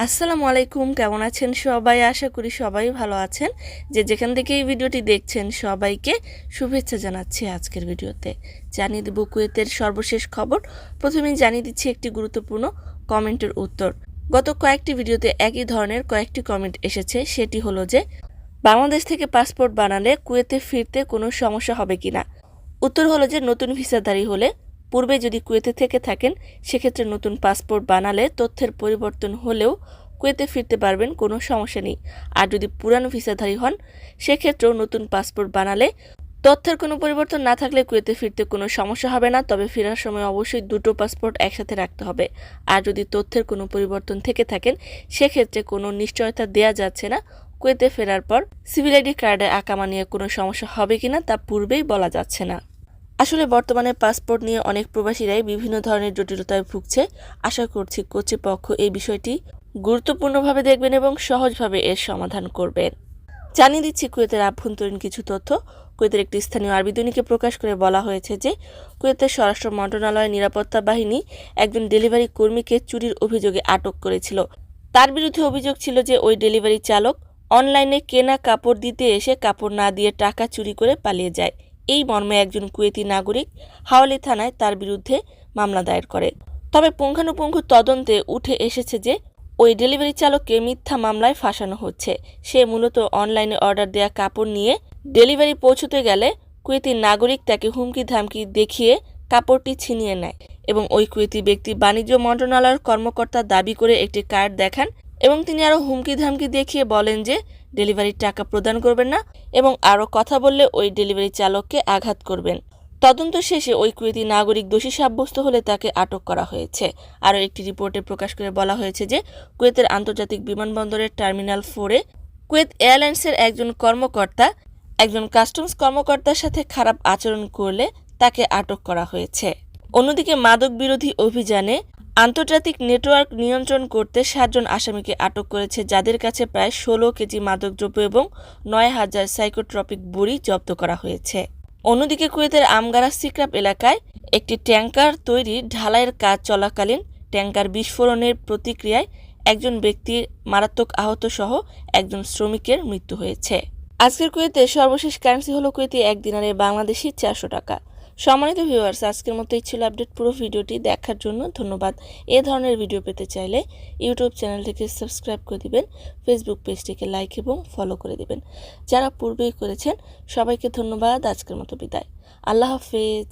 আসসালামু আলাইকুম, কেমন আছেন সবাই? আশা করি সবাই ভালো আছেন। যে যেখান থেকে এই ভিডিওটি দেখছেন সবাইকে শুভেচ্ছা জানাচ্ছি। আজকের ভিডিওতে জানিয়ে দেব কুয়েতের সর্বশেষ খবর। প্রথমেই জানিয়ে দিচ্ছি একটি গুরুত্বপূর্ণ কমেন্টের উত্তর। গত কয়েকটি ভিডিওতে একই ধরনের কয়েকটি কমেন্ট এসেছে, সেটি হলো যে বাংলাদেশ থেকে পাসপোর্ট বানালে কুয়েতে ফিরতে কোনো সমস্যা হবে কিনা। উত্তর হলো যে নতুন ভিসাধারী হলে পূর্বে যদি কুয়েতে থেকে থাকেন সেক্ষেত্রে নতুন পাসপোর্ট বানালে তথ্যের পরিবর্তন হলেও কুয়েতে ফিরতে পারবেন, কোনো সমস্যা নেই। আর যদি পুরানো ভিসাধারী হন সেক্ষেত্রেও নতুন পাসপোর্ট বানালে তথ্যের কোনো পরিবর্তন না থাকলে কুয়েতে ফিরতে কোনো সমস্যা হবে না। তবে ফেরার সময় অবশ্যই দুটো পাসপোর্ট একসাথে রাখতে হবে। আর যদি তথ্যের কোনো পরিবর্তন থেকে থাকেন সেক্ষেত্রে কোনো নিশ্চয়তা দেয়া যাচ্ছে না কুয়েতে ফেরার পর সিভিল আইডি কার্ডে আকামা নিয়ে কোনো সমস্যা হবে কিনা তা পূর্বেই বলা যাচ্ছে না। আসলে বর্তমানে পাসপোর্ট নিয়ে অনেক প্রবাসীরাই বিভিন্ন ধরনের জটিলতায় ভুগছে। আশা করছি কর্তৃপক্ষ এই বিষয়টি গুরুত্বপূর্ণভাবে দেখবেন এবং সহজভাবে এর সমাধান করবেন। জানিয়ে দিচ্ছি কুয়েতের আভ্যন্তরীণ কিছু তথ্য। কুয়েতের একটি স্থানীয় আরবি দৈনিকে প্রকাশ করে বলা হয়েছে যে কুয়েতের স্বরাষ্ট্র মন্ত্রণালয়ের নিরাপত্তা বাহিনী একজন ডেলিভারি কর্মীকে চুরির অভিযোগে আটক করেছিল। তার বিরুদ্ধে অভিযোগ ছিল যে ওই ডেলিভারি চালক অনলাইনে কেনা কাপড় দিতে এসে কাপড় না দিয়ে টাকা চুরি করে পালিয়ে যায়। এই মর্মে একজন কুয়েতি নাগরিক হাওলি থানায় তার বিরুদ্ধে মামলা দায়ের করে। তবে পুঙ্খানুপুঙ্খ তদন্তে উঠে এসেছে যে ওই ডেলিভারি চালককে মিথ্যা মামলায় ফাঁসানো হচ্ছে। সে মূলত অনলাইনে অর্ডার দেয়া কাপড় নিয়ে ডেলিভারি পৌঁছতে গেলে কুয়েতি নাগরিক তাকে হুমকি ধামকি দেখিয়ে কাপড়টি ছিনিয়ে নেয় এবং ওই কুয়েতি ব্যক্তি বাণিজ্য মন্ত্রণালয়ের কর্মকর্তা দাবি করে একটি কার্ড দেখান এবং তিনি আরও হুমকি ধামকি দেখিয়ে বলেন যে ডেলিভারির টাকা প্রদান করবেন না এবং আরও কথা বললে ওই ডেলিভারি চালককে আঘাত করবেন। তদন্ত শেষে ওই কুয়েতি নাগরিক দোষী সাব্যস্ত হলে তাকে আটক করা হয়েছে। আরও একটি রিপোর্টে প্রকাশ করে বলা হয়েছে যে কুয়েতের আন্তর্জাতিক বিমানবন্দরের টার্মিনাল 4-এ কুয়েত এয়ারলাইন্সের একজন কাস্টমস কর্মকর্তার সাথে খারাপ আচরণ করলে তাকে আটক করা হয়েছে। অন্যদিকে মাদক বিরোধী অভিযানে আন্তর্জাতিক নেটওয়ার্ক নিয়ন্ত্রণ করতে 7 জন আসামিকে আটক করেছে, যাদের কাছে প্রায় 16 কেজি মাদকদ্রব্য এবং 9,000 সাইকোট্রপিক বড়ি জব্দ করা হয়েছে। অন্যদিকে কুয়েতের আমগারা সিক্রাপ এলাকায় একটি ট্যাঙ্কার তৈরির ঢালাইয়ের কাজ চলাকালীন ট্যাঙ্কার বিস্ফোরণের প্রতিক্রিয়ায় একজন ব্যক্তির মারাত্মক আহত সহ একজন শ্রমিকের মৃত্যু হয়েছে। আজকের কুয়েতে সর্বশেষ কারেন্সি হলো কুয়েতি 1 দিনারে বাংলাদেশি 400 টাকা। সম্মানিত ভিউয়ার্স, আজকের মতো এই ছিল আপডেট। পুরো ভিডিওটি দেখার জন্য ধন্যবাদ। এ ধরনের ভিডিও পেতে চাইলে ইউটিউব চ্যানেলটিকে সাবস্ক্রাইব করে দিবেন, ফেসবুক পেজটিকে লাইক এবং ফলো করে দিবেন। যারা পূর্বেই করেছেন সবাইকে ধন্যবাদ। আজকের মতো বিদায়। আল্লাহ হাফেজ।